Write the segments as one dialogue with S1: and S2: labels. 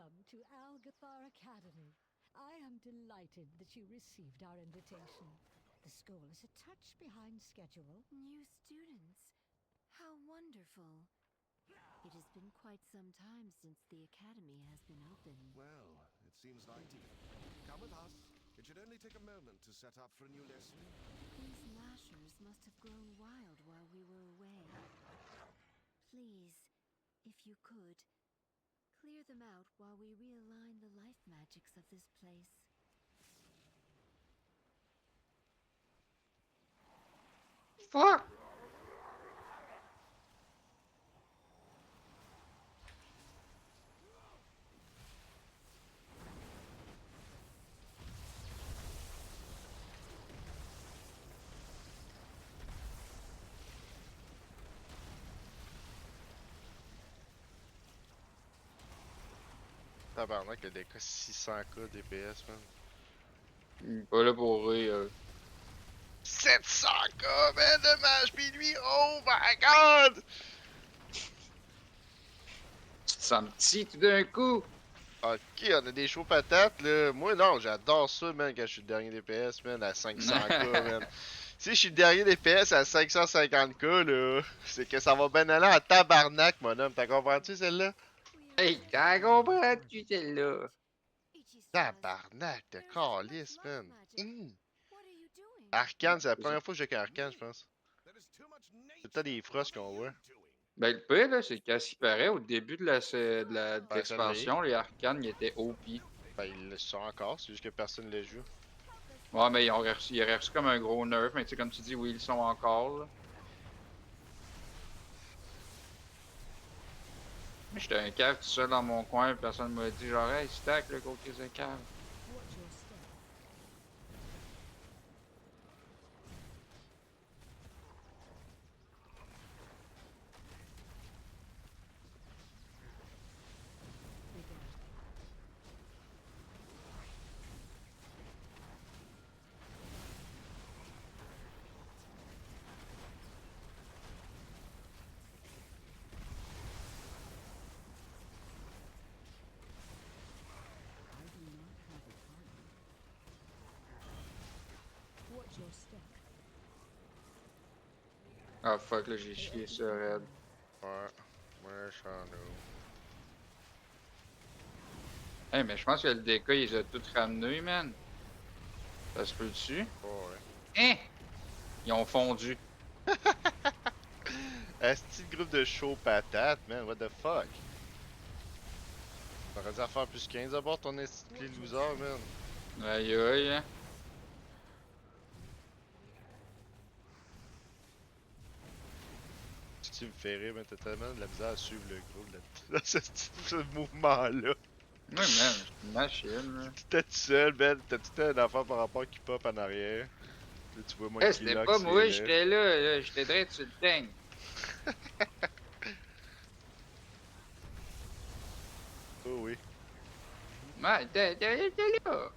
S1: Welcome to Algathar Academy. I am delighted that you received our invitation. The school is a touch behind schedule.
S2: New students. How wonderful. It has been quite some time since the academy has been open.
S3: Well, it seems ideal. Come with us. It should only take a moment to set up for a new lesson.
S2: These lashers must have grown wild while we were away. Please, if you could, clear them out while we realign the life magics of this place.
S4: Fuck!
S5: Tabarnak, le DK 600k DPS, man.
S4: Il est pas là pour rire.
S5: 700k, man, de match, pis lui, oh my god!
S4: Tu te sens petit tout d'un coup.
S5: Ok, on a des chauds patates, là. Moi, non, j'adore ça, man, quand je suis le dernier DPS, man, à 500k, man. Si je suis le dernier DPS à 550k, là, c'est que ça va ben aller en tabarnak, mon homme. T'as compris celle-là?
S4: Hey, t'as compris, tu celle-là.
S5: Tabarnak de calice, man.
S2: What are you doing?
S5: Arcane, c'est la première fois que j'ai qu'un Arcane, je pense. C'est peut-être des frostes qu'on voit.
S4: Ben, le pire, là, c'est qu'à ce qui paraît, au début de
S5: Ben,
S4: l'expansion, les arcanes, ils étaient OP.
S5: Ben, ils le sont encore, c'est juste que personne les joue.
S4: Ouais, mais ils ont reçu comme un gros nerf, mais tu sais, comme tu dis, oui, ils sont encore, là. Moi, j'étais un cave tout seul dans mon coin, personne m'a dit, genre, hey, stack, le gros crise de cave.
S1: Watch your step. I do not have a partner. Watch your step.
S4: Ah, fuck, là, j'ai chié ça, Red.
S5: Ouais, ouais, j'en ai.
S4: Hey, mais je pense que le DK, ils ont tout ramené, man. Ça se peut dessus?
S5: Ouais.
S4: Hein? Ils ont fondu.
S5: Asti de groupe de show patate, man, what the fuck? T'aurais dû en faire plus 15 à bord ton esti de clé loser, man.
S4: Aïe aïe, hein.
S5: Tu me fais rire, mais t'as tellement de la misère à suivre le groupe là, ce mouvement-là.
S4: Ouais, man, je suis une machine, là.
S5: T'étais tout seul, man, t'as tout un enfant par rapport qui pop en arrière. Là, tu vois
S4: Hey,
S5: Monkey
S4: c'était
S5: Lock,
S4: pas
S5: c'est
S4: moi,
S5: là.
S4: j'étais là, j'étais direct sur le tank.
S5: Oh oui,
S4: Ouais, t'es là.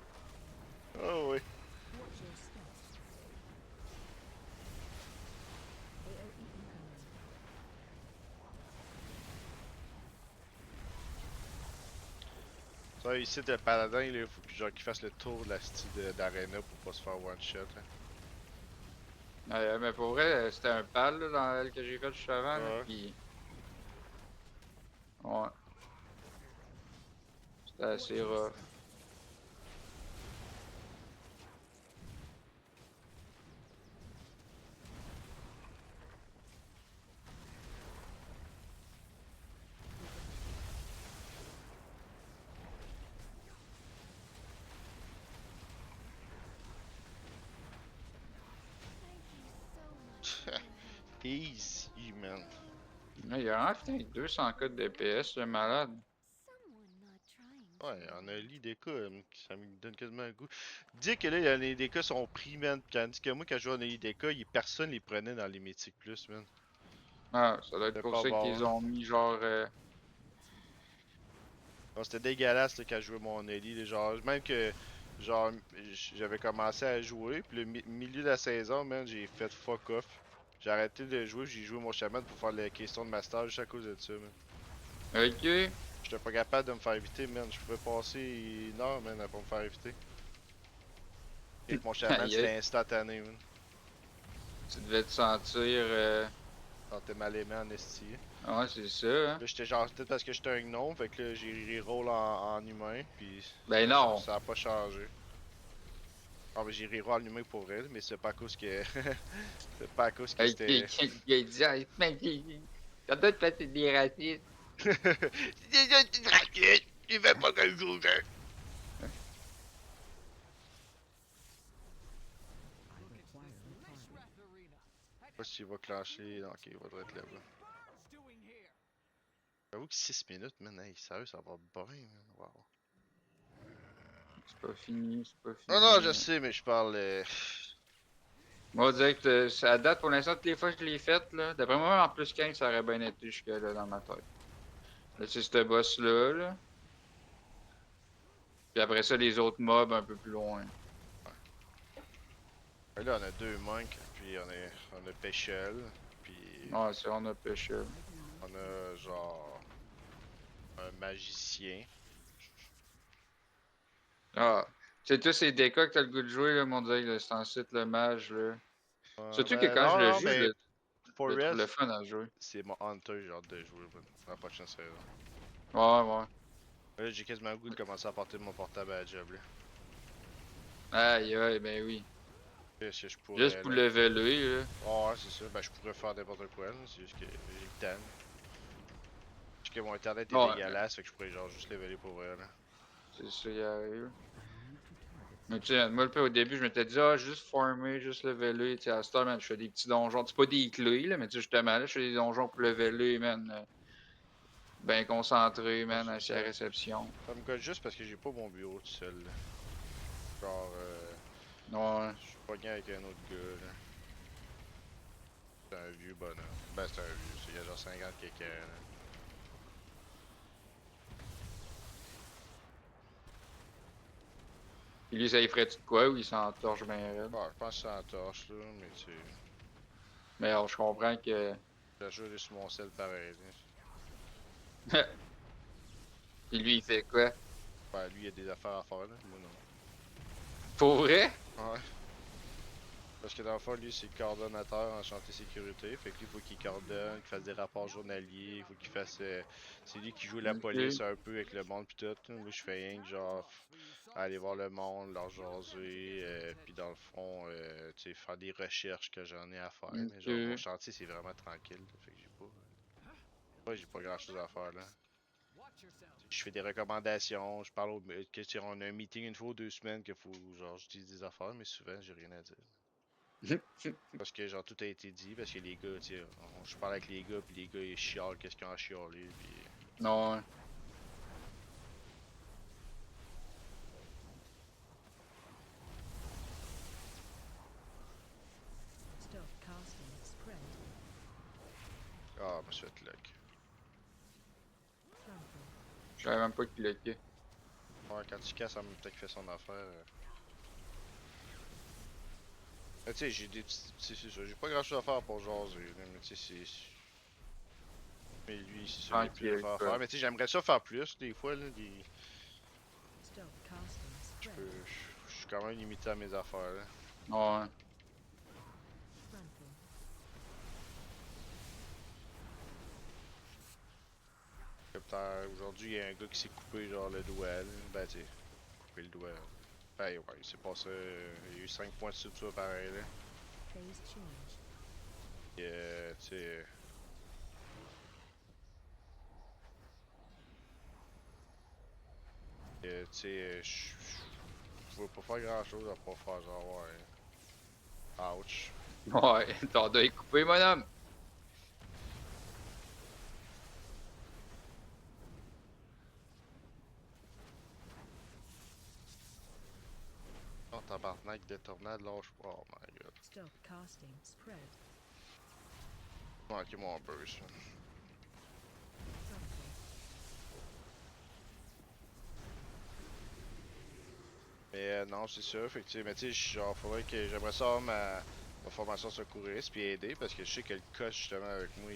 S5: oh oui.
S1: Watch your step. AoE incoming.
S5: Ça, ici, le paladin, il faut que, genre, qu'il fasse le tour de la style d'arena pour pas se faire one shot. Hein.
S4: Mais pour vrai, c'était un pal, là, dans elle que j'ai fait juste avant, là,
S5: Ouais.
S4: pis... Ouais. C'était assez rough.
S5: Easy, man.
S4: Là, il a vraiment fait 200 codes DPS, le malade.
S2: Someone not trying
S5: Ouais,
S2: to
S5: on a un lit des cas, ça me donne quasiment un goût. Dis que là, les DK sont pris, man. Tandis que moi, quand je jouais en les DK, personne les prenait dans les Mythic Plus, man.
S4: Ah, ça doit être
S5: C'était
S4: pour
S5: pas
S4: ça
S5: bon,
S4: qu'ils
S5: hein.
S4: ont mis genre...
S5: Non, c'était dégueulasse là, quand je jouais mon Ellie. Là, genre, même que genre j'avais commencé à jouer, puis le milieu de la saison, man, j'ai fait fuck off. J'ai arrêté de jouer, j'ai joué mon chaman pour faire les questions de master juste à cause de ça, man.
S4: Ok.
S5: J'étais pas capable de me faire éviter, man. Je pouvais passer 1 heure, man, à pas me faire éviter. Et avec mon chaman,
S4: Aïe,
S5: c'était
S4: aïe.
S5: instantané, man.
S4: Tu devais te sentir.
S5: Quand mal aimé en esti.
S4: Ouais, c'est ça, hein.
S5: Là, j'étais genre, peut-être parce que j'étais un gnome, fait que là, j'ai reroll en humain, puis
S4: Ben non.
S5: ça a pas changé. Ah, mais j'ai reroll en humain pour vrai, mais c'est pas à cause que. C'est pas à cause que
S4: Hey,
S5: c'était.
S4: il dit, ah, mais ça doit être fait des racistes.
S5: Il fait pas quelque chose, hein. Je sais pas s'il va clencher. Non, ok, il va être là. J'avoue que 6 minutes, man, hey, sérieux, ça va bien, man. Wow.
S4: C'est pas fini, c'est pas
S5: Non,
S4: fini.
S5: non, je sais, mais je parle.
S4: Moi, on dirait que ça date pour l'instant, toutes les fois que je l'ai faite, là. D'après moi, en plus 15, ça aurait bien été jusque-là dans ma tête. Là, c'est ce boss-là, là. Puis après ça, les autres mobs un peu plus loin.
S5: Là, on a 2 monks, puis on a Péchel, puis
S4: Ouais, ça, on a pêché.
S5: on a genre. Un magicien.
S4: Ah. C'est tous ces decks que t'as le goût de jouer, là, mon dieu, c'est ensuite le mage, là. Surtout que
S5: Ben,
S4: quand je
S5: non,
S4: le
S5: non,
S4: joue,
S5: mais
S4: je le trouve le
S5: Forest,
S4: fun à jouer.
S5: c'est mon Hunter, j'ai hâte de jouer pour la prochaine saison.
S4: Ouais, ouais.
S5: Là, j'ai quasiment le goût de commencer à porter mon portable à la job, là.
S4: Aïe, aïe, ben oui.
S5: Est-ce que je
S4: Juste
S5: pourrais,
S4: pour
S5: là?
S4: leveler, là.
S5: Ah, ouais, c'est ça. Ben, je pourrais faire n'importe quoi, là. C'est juste que j'ai le temps. Parce que mon internet est
S4: Ouais,
S5: dégueulasse, fait que je pourrais genre juste leveler pour vrai, là.
S4: c'est ça, y arrive. Mais tu sais, moi, au début, je m'étais dit, ah, juste farmer, juste leveler. Tu sais, à ce temps, man, je fais des petits donjons. C'est pas des clés, là, mais tu sais, justement, là, je fais des donjons pour leveler, man. Ben concentré,
S5: Moi,
S4: man, à la réception.
S5: ça me colle juste parce que j'ai pas mon bureau tout seul, là. Genre,
S4: Ouais.
S5: je suis pogné avec un autre gars, là. C'est un vieux bonhomme. Ben, c'est un vieux, il y a genre 50 quelqu'un, là.
S4: Puis lui, ça y ferait-tu de quoi ou il s'entorche bien raide?
S5: Ouais, je pense que c'est en torche, là, mais tu sais.
S4: Mais alors, je comprends que.
S5: J'ai joué sur mon sel pareil,
S4: Puis lui, il fait quoi?
S5: ben, lui, il a des affaires à faire, là. Moi, non.
S4: Pour vrai?
S5: Ouais. Parce que dans le fond, lui, c'est le coordonnateur en chantier sécurité. Fait que lui, il faut qu'il coordonne, qu'il fasse des rapports journaliers, il faut qu'il fasse. C'est lui qui joue la police
S4: Ok.
S5: un peu avec le monde pis tout. Moi, je fais rien que genre aller voir le monde, leur jaser, puis dans le fond, tu sais, faire des recherches que j'en ai à faire. Mais genre, mon
S4: Ok.
S5: chantier, c'est vraiment tranquille. Là. Fait que j'ai pas. Ouais, j'ai pas grand chose à faire là. Je fais des recommandations, je parle on a un meeting une fois ou 2 semaines qu'il faut genre je dis des affaires, mais souvent j'ai rien à dire. Parce que genre tout a été dit, parce que les gars, tu sais, je parle avec les gars, puis les gars ils chialent, qu'est-ce qu'ils ont à chialer, puis.
S4: Non, ouais.
S1: Stop casting spread.
S5: Ah, je me suis fait luck.
S1: Trample.
S4: Je savais même pas qu'il le quai.
S5: Ouais, quand tu casses en même temps qu'il fait son affaire. Mais tu sais, j'ai des petits. C'est ça, j'ai pas grand chose à faire pour jaser, là, mais tu sais, c'est. Mais lui, c'est ça, il y a plus
S4: Tranquille,
S5: d'affaires à
S4: quoi.
S5: faire. Mais tu sais, j'aimerais ça faire plus, des fois, là.
S1: Stop casting
S5: Je
S1: spread.
S5: peux. Je suis quand même limité à mes affaires, là.
S4: Ouais.
S1: Trample.
S5: Aujourd'hui, il y a un gars qui s'est coupé, genre, le doigt, là. Ben, tu sais, coupé le doigt. Ben, ouais, il s'est passé. Il y a eu 5 points de suture pareil, là.
S1: Phase change.
S5: Et, tu sais. Tu sais, je pouvais pas faire grand chose à pas faire genre, ouais. Ouch.
S4: Ouais, ton doigt est coupé, mon homme.
S5: Oh, tabarnak de tornade, lâche pas. Oh my god.
S1: Stop casting spread.
S5: Manqué mon burst.
S1: Trample.
S5: Mais non, c'est sûr, fait que tu sais, mais tu sais, genre, faudrait que j'aimerais ça avoir ma formation secouriste puis aider parce que je sais que le coach justement avec moi,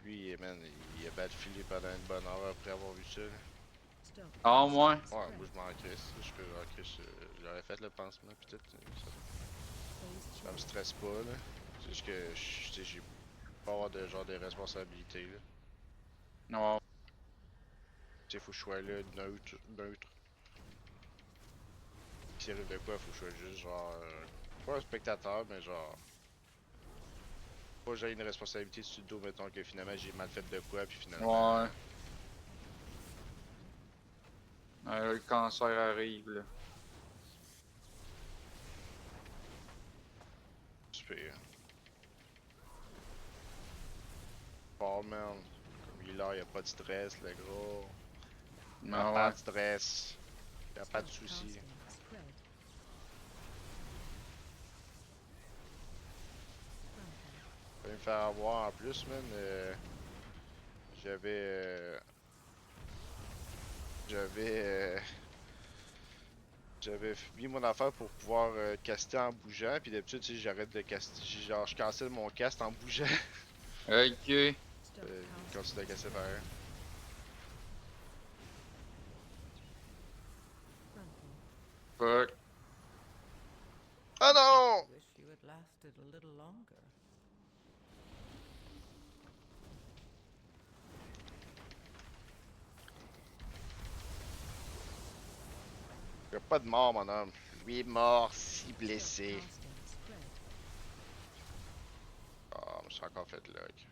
S5: Lui, man, il a battu filé pendant une bonne heure après avoir vu ça. Là.
S4: Ah, moi.
S5: Ouais, moi je m'en crisse. Je peux genre Chris, j'aurais fait le pansement pis tout. Ça me stresse pas là. C'est juste que j'ai pas avoir de genre de responsabilité là.
S4: Non.
S5: Tu sais, faut que je sois là neutre. S'il arrive de quoi, faut que je sois juste genre. Pas un spectateur, mais genre. Pas que j'ai une responsabilité sur le dos, mettons que finalement j'ai mal fait de quoi, puis finalement.
S4: Ouais. Ouais, le cancer arrive, là.
S5: Super. Fort, man. Comme healer, y'a pas de stress, le gros. Y'a
S4: Non,
S5: pas
S4: ouais.
S5: de stress. Y'a pas de soucis. Je vais me faire avoir en plus, man. J'avais. J'avais. J'avais mis mon affaire pour pouvoir caster en bougeant, puis d'habitude, tu sais, j'arrête de caster. Genre, je cancelle mon cast en bougeant.
S4: Ok.
S5: Il continue de casser pareil.
S4: Fuck.
S5: Oh non!
S6: Wish you had lasted a little longer.
S5: Y'a pas de mort, mon homme. Lui est mort, si blessé. Ah, je me suis encore fait lock.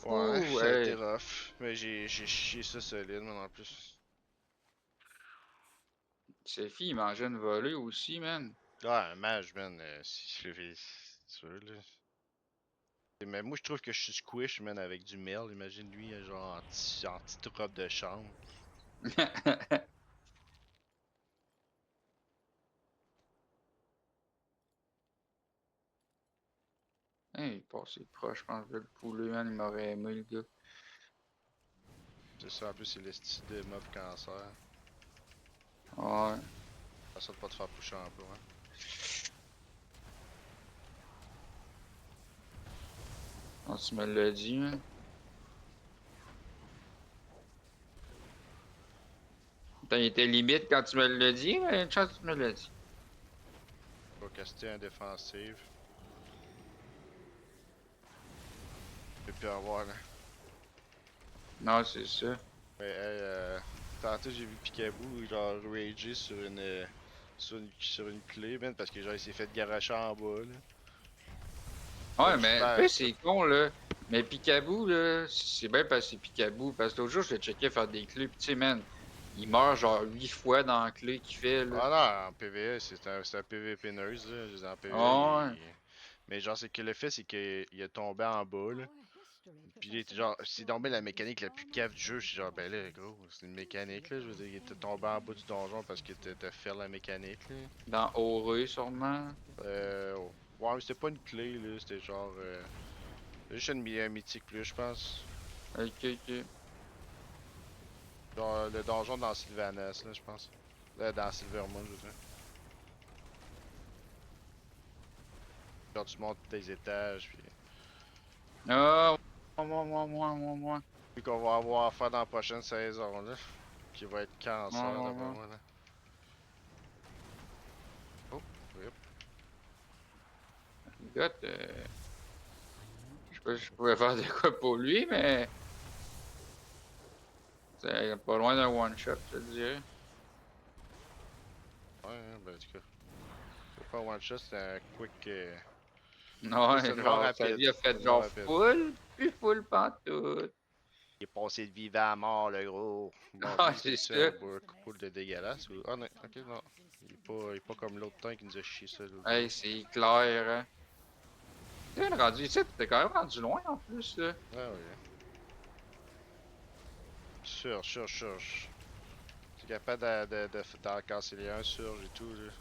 S5: Ouais,
S4: Ouh,
S5: ça a été
S4: hey.
S5: rough. Mais j'ai chié ça solide, man, en plus.
S4: Sefi, il mangeait une volée aussi, man.
S5: Ouais, un mage, man, c'est sûr, là. Mais moi, je trouve que je suis squish, man, avec du mail. Imagine lui, genre, en petite robe de chambre.
S4: Hey, il passait proche, je pense, de le poulet, man. Il m'aurait aimé, le gars.
S5: C'est ça, en plus, c'est le style de mob cancer.
S4: Ouais.
S5: Ça de pas te faire pusher un peu, hein.
S4: Quand tu me l'as dit, man. Putain, il était limite quand tu me l'as dit, mais une chance que tu me l'as dit.
S5: Je vais caster un défensif. Et puis avoir, là.
S4: Non, c'est ça.
S5: Mais, hey, tantôt, j'ai vu Picaboo, genre, rager sur une clé, man, parce que, genre, il s'est fait garocher en bas, là.
S4: Ouais,
S5: Comme je
S4: mais
S5: fais.
S4: tu sais, c'est con, là. Mais Picaboo, là, c'est bien parce que c'est Picaboo. Parce que l'autre jour, je l'ai checké faire des clés, pis tu sais, man, il meurt genre 8 fois dans la clé qu'il fait, là.
S5: Ah non, en PvE, c'est un PvP nurse, là. Je veux dire, en PvE,
S4: Ouais.
S5: Mais genre, c'est que le fait, c'est qu'il est tombé en bas, là. Puis il était genre, c'est tombé la mécanique la plus cave du jeu. Je suis genre, ben là, gros, c'est une mécanique, là. Je veux dire, il était tombé en bas du donjon parce qu'il était fait la mécanique, là.
S4: Dans Aureux, sûrement.
S5: Ouais, mais c'était pas une clé, là. C'était genre, juste un mythique plus, je pense.
S4: Ok, ok.
S5: Genre, le donjon dans Sylvanas, là, je pense. Dans Silvermoon, je veux dire. Genre, tu montes des étages, puis.
S4: Ah, moi.
S5: Puis qu'on va avoir à faire dans la prochaine saison, là. Qui va être cancer, d'après
S4: Ouais.
S5: moi, là. Oh, rip.
S4: Écoute, je sais pas si je pouvais faire de quoi pour lui, mais. C'est pas loin d'un one-shot, je te dirais.
S5: Ouais, ben, en tout cas. C'est pas one shot, c'est un quick.
S4: Non,
S5: C'est une mort
S4: genre, sa
S5: rapide.
S4: vie a
S5: C'est
S4: fait
S5: une mort
S4: genre
S5: rapide.
S4: full, plus full pantoute.
S5: Il est passé de vivant à mort, le gros. Bon,
S4: Ah,
S5: lui,
S4: c'est
S5: c'est
S4: ça.
S5: un cool de dégueulasse ou. Ah, non, ok, non. Il est pas comme l'autre temps qui nous a chié ça, l'autre
S4: Hey,
S5: jour.
S4: c'est clair, hein. Tu sais, rendu ici, t'es quand même rendu loin en plus, là.
S5: Ah, oui. Sûr. C'est capable d'en casser les uns, surge et tout, là.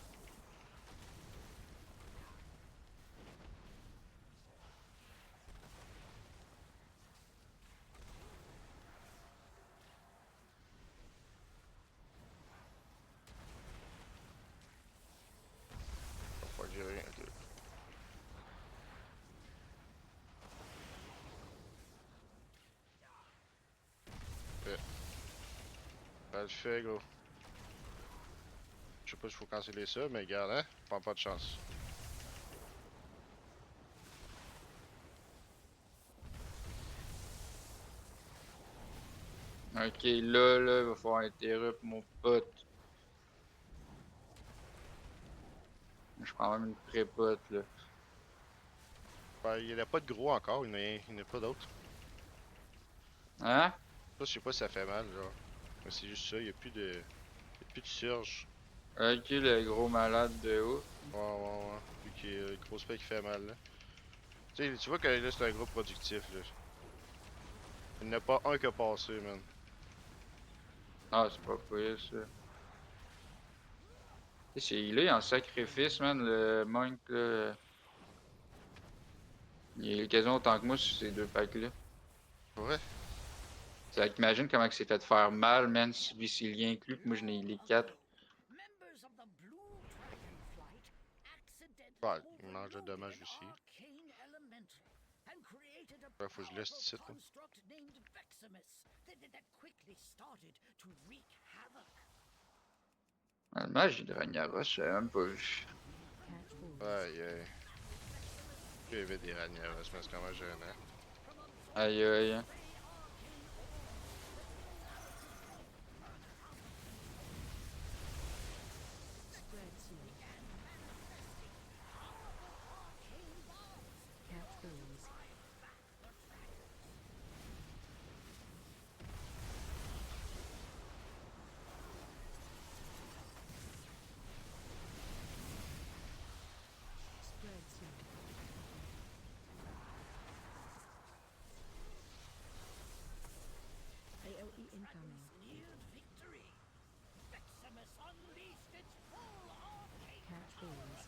S5: Faut pas que j'ai rien. Ok. Ça le fait, gros. Je sais pas s'il faut canceller ça, mais regarde, hein. Prends pas de chance.
S4: Ok, là, il va falloir interrompre mon pote. Je prends même une pré-pote, là.
S5: Ben, il y en a pas de gros encore, il n'y en a pas d'autres.
S4: Hein?
S5: Ça, je sais pas si ça fait mal, genre. Mais c'est juste ça, il y a plus de. Il y a plus de surge.
S4: Ok, le gros malade de haut.
S5: Ouais. Vu qu'il y a le gros spec qui fait mal, là. Tu vois que là, c'est un groupe productif, là. Il n'y en a pas un qui a passé, man.
S4: Ah, c'est pas pire, ça. Il est en sacrifice, man, le monk, là. Il est quasiment autant que moi sur ces deux packs-là.
S5: Ouais.
S4: C'est qu'imagine comment c'est fait faire mal, man, si lui s'il y inclus, puis moi je n'ai les 4.
S1: Members of the Blue Dragon Flight
S5: Ouais,
S1: accidentally
S5: il mange de
S1: overrode
S5: dommages
S1: an
S5: aussi.
S1: arcane elemental and created a
S5: Ouais, faut que je laisse
S1: powerful
S5: ici, là.
S1: construct named Veximus that quickly started to wreak havoc.
S4: Le mage de Ragnaros, je l'avais même pas vu.
S5: Aïe. Il y avait des ragnaros, mais c'est quand même gênant.
S4: Aïe aïe.
S2: AOE incoming.
S1: Neared victory. Veximus unleashed its full arcane
S2: Catch balls.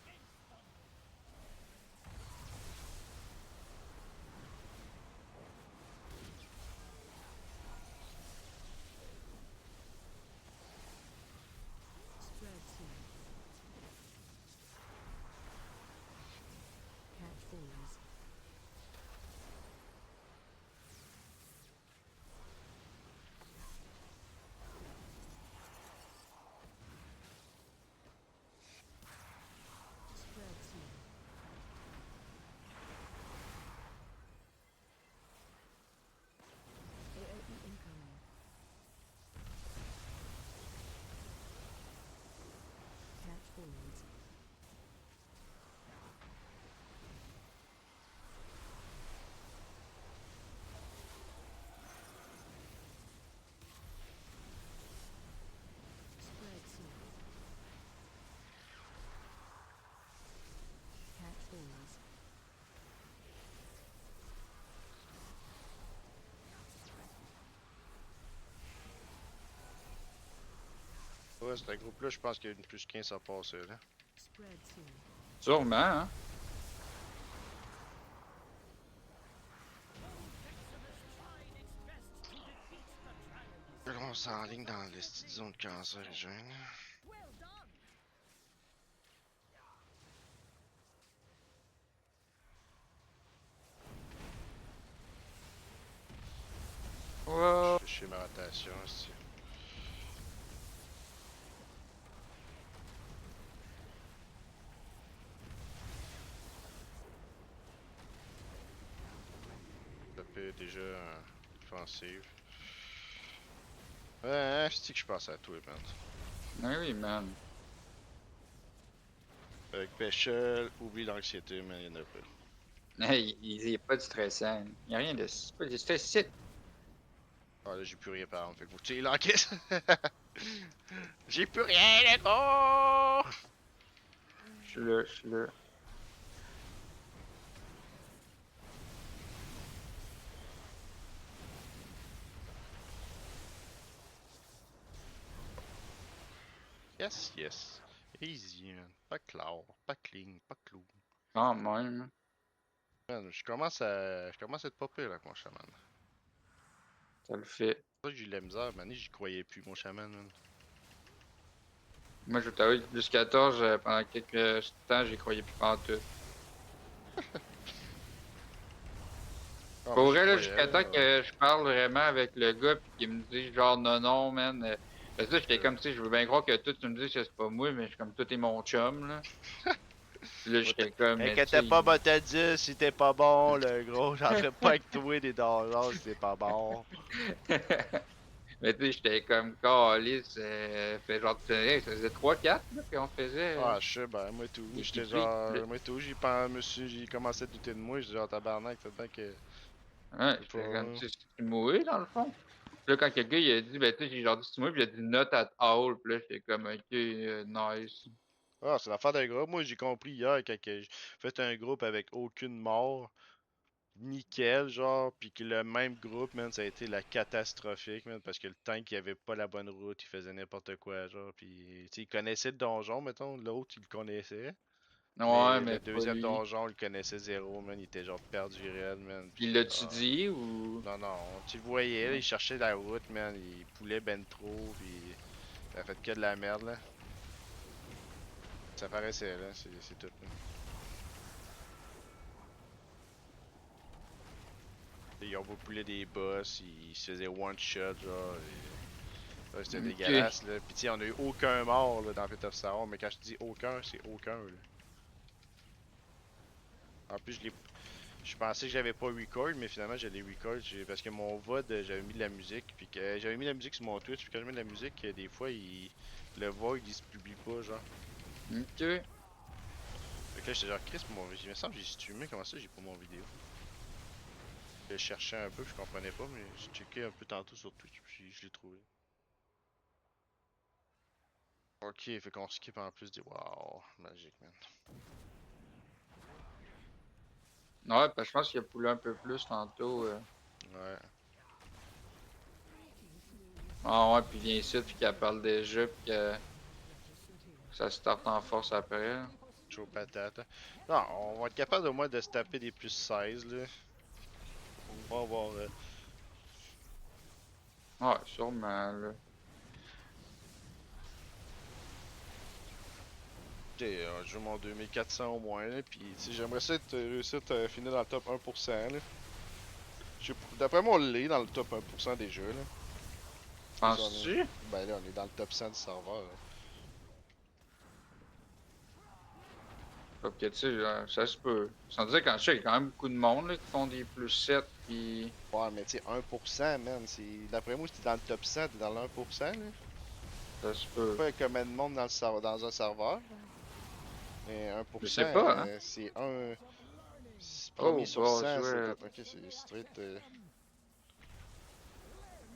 S2: Spread seed. Catch balls. Spread seed. AOE incoming. Catch balls. Spread seed. Catch balls.
S5: Ouais, c'est un groupe-là, je pense qu'il y a une plus 15 à passer, là.
S2: Spread seed.
S4: Sûrement, hein?
S5: Là, on s'enligne dans les petites zones cancérigènes.
S1: Well done.
S4: Wow.
S5: Je fais ma rotation, aussi. Ça fait déjà offensive. Ouais, c'est que je pense à toi, man.
S4: Ben oui, man.
S5: Avec Péchel, oublie l'anxiété, man, y'en a pas.
S4: Hey, il y a pas de stressant. Il y a rien de. C'est pas de stress.
S5: Ah là, j'ai plus rien par exemple, fait que faut que tu les l'encaisses. J'ai plus rien, les gros!
S4: Je suis là, je suis là.
S5: Yes. Easy, man. Pas clair, pas clean, pas clou.
S4: Quand même.
S5: Man, je commence à être pas pire avec mon chaman.
S4: Ça le fait.
S5: C'est ça que j'ai eu de la misère, man, j'y croyais plus, mon chaman, man.
S4: Moi, je t'avoue que plus 14, pendant quelques temps, j'y croyais plus pantoute.
S5: Ah,
S4: Pour
S5: moi, j'y
S4: vrai, là,
S5: croyais,
S4: jusqu'à temps que je parle vraiment avec le gars pis qu'il me dit genre non, man, Fait que là, j'étais comme, tu sais, je veux bien croire que toi, tu me dis que c'est pas moi, mais je suis comme, toi, t'es mon chum, là. Puis là, j'étais comme, mais tu
S5: Inquiète
S4: sais,
S5: pas, moi te dit si t'es pas bon, le gros. J'en ferai pas avec toi des donjons si t'es pas bon.
S4: mais tu sais, j'étais comme, calice, fait genre, ça faisait 3-4, là, qu'on faisait.
S5: Ah, je sais, ben, moi tout.
S4: Et
S5: J'étais
S4: puis,
S5: genre. Moi tout, j'ai commencé à douter de moi. J'étais genre tabarnak, c'est bien que.
S4: ouais,
S5: C'est
S4: j'étais comme,
S5: pas.
S4: tu sais, c'est moi, dans le fond. Puis là, quand le gars, il a dit, ben, tu sais, j'ai genre dit, c'est moi, puis il a dit, not at all, puis là, j'étais comme, ok, nice.
S5: Ah, c'est l'affaire d'un groupe. Moi, j'ai compris hier quand que j'ai fait un groupe avec aucune mort. Nickel, genre, puis que le même groupe, man, ça a été la catastrophique, man, parce que le tank, il avait pas la bonne route, il faisait n'importe quoi, genre, puis, tu sais, il connaissait le donjon, mettons, l'autre, il le connaissait,
S4: Ouais,
S5: mais
S4: mais
S5: le
S4: pas
S5: deuxième
S4: lui.
S5: donjon, il le connaissait zéro, man, il était genre perdu réel, man,
S4: Puis
S5: puis,
S4: l'as-tu dit, ou?
S5: non, non, tu le voyais, là, il cherchait la route, man, il poulait ben trop, puis ça a fait que de la merde, là, ça paraissait, là, c'est tout, là. Ils ont beau pouler des boss, ils se faisaient one shot, genre, ouais, c'était
S4: Ok.
S5: dégueulasse, là. Pis tu on a eu aucun mort là, dans Pit of Sorrow, mais quand je dis aucun, c'est aucun, là. En plus, je pensais que j'avais pas record, mais finalement, j'ai les record. Parce que mon VOD, j'avais mis de la musique, puis que j'avais mis de la musique sur mon Twitch, puis quand je mets de la musique, des fois, le VOD, il se publie pas, genre.
S4: Ok.
S5: Fait que là, j'étais genre, Chris, il me semble que j'ai streamé, comment ça, j'ai pas mon vidéo? Je cherchais un peu, puis je comprenais pas, mais j'ai checké un peu tantôt sur Twitch, puis je l'ai trouvé. Ok, fait qu'on skip en plus des. Wow, magique, man.
S4: Ouais, parce que je pense qu'il a poulé un peu plus tantôt.
S5: Ouais.
S4: Ah ouais, puis viens ici, puis qu'elle parle déjà, puis que ça starte en force après.
S5: Chaud patate. Non, on va être capable au moins de se taper des plus 16 là. On va avoir.
S4: Ouais, sûrement, là.
S5: Je joue mon 2400 au moins là. Puis j'aimerais ça réussir à finir dans le top 1% là. D'après moi, on l'est dans le top 1% des jeux là.
S4: Penses-tu?
S5: Ben là, on est dans le top 100 du serveur. Là.
S4: Fait que, tu sais, ça se peut. Sans dire qu'en Chine, il y a quand même beaucoup de monde, là, qui font des plus 7, puis
S5: Ouais, mais tu sais, 1%, man. D'après moi, si t'es dans le top 100, t'es dans le 1%, là.
S4: ça se peut.
S5: Pas combien de monde dans un serveur. Là. Mais
S4: Je
S5: 1%,
S4: sais pas, hein.
S5: c'est un. Premier
S4: Oh,
S5: sur
S4: bah,
S5: 100, c'est
S4: ouais.
S5: comme. Ok, c'est straight. Peut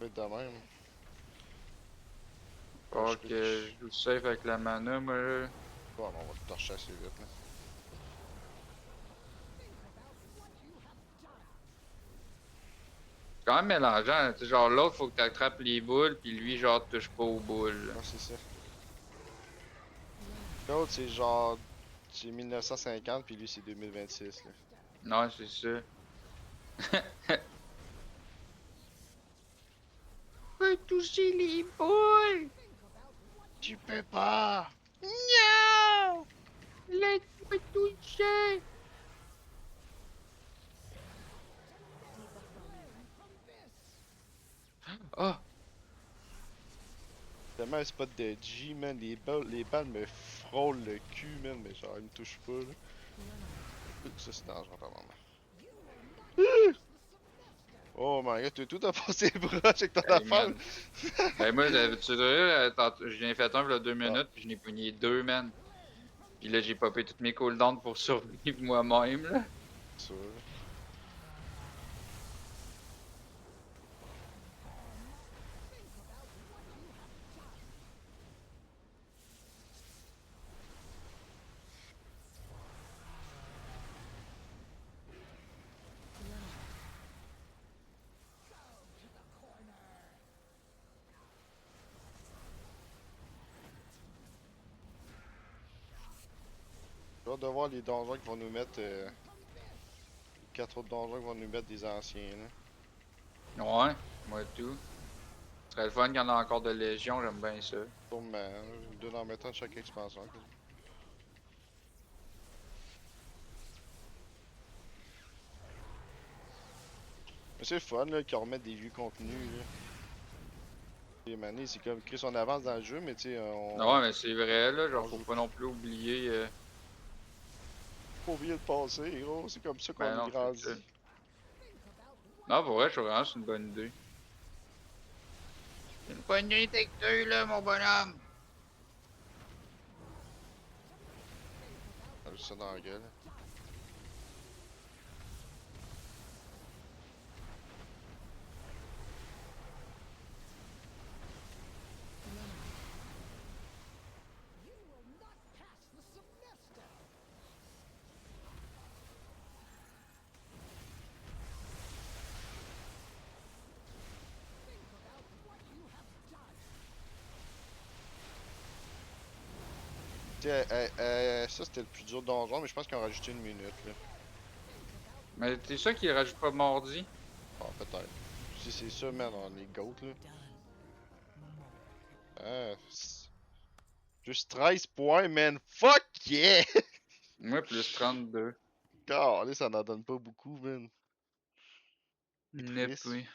S5: être de même. Ouais,
S4: Faut que je joue safe avec la mana, moi, là.
S5: Bon, on va le torcher assez vite. Là.
S4: C'est quand même mélangeant, tu sais, genre l'autre, faut que t'attrapes les boules, puis lui, genre, touche pas aux boules, là.
S5: Ouais, c'est ça. L'autre, c'est genre. C'est 1950, puis lui, c'est 2026. Là.
S4: Non, c'est ça. Peux toucher les boules!
S5: Tu peux pas!
S4: Non! Laisse-moi toucher! Ah!
S5: Tellement un spot de G, man. Les balles me frôlent le cul, man. Mais genre, ils me touchent pas, là. Ça, c'est dangereux, apparemment. Oh my god, tout a passé broche avec ton
S4: Hey,
S5: affaire.
S4: man. Hey, moi, tu dirais, je viens fait un, il y a 2
S5: Ah,
S4: minutes, puis je n'ai pogné 2, man. Puis là, j'ai popé toutes mes cooldowns pour survivre moi-même, là.
S5: c'est sûr. J'ai hâte de voir les donjons qui vont nous mettre. Les 4 autres donjons qui vont nous mettre des anciens, là.
S4: Ouais, moi tout. Ce serait le fun qu'il y en a encore de Légion, j'aime bien ça.
S5: Sûrement, hein. Deux en mettant de chaque expansion. Mais c'est le fun, là, qu'ils remettent des vieux contenus, là. Et Mané, c'est comme créer son avance dans le jeu, mais tu sais, on.
S4: Non, mais c'est vrai, là. Genre,
S5: on
S4: faut
S5: joue-
S4: pas non plus oublier.
S5: Faut pas oublier le passé, gros. C'est comme ça qu'on
S4: Ben non, c'est ça.
S5: grandit.
S4: Non, pour vrai, je trouve vraiment que c'est une bonne idée. C'est une bonne idée avec deux, là, mon bonhomme.
S5: Ah, juste ça dans la gueule.
S1: You will not pass the semester. Think about what you have done.
S5: Tu sais, ça c'était le plus dur donjon, mais je pense qu'ils ont rajouté une minute, là.
S4: Mais t'es sûr qu'il rajoute pas mardi?
S5: Ah, peut-être. Si c'est ça, man, on est goat, là. Ah, juste 13 points, man. Fuck yeah!
S4: Moi, plus 32.
S5: Calais, ça n'en donne pas beaucoup, man. C'est
S4: Nep,
S5: triste.
S4: oui.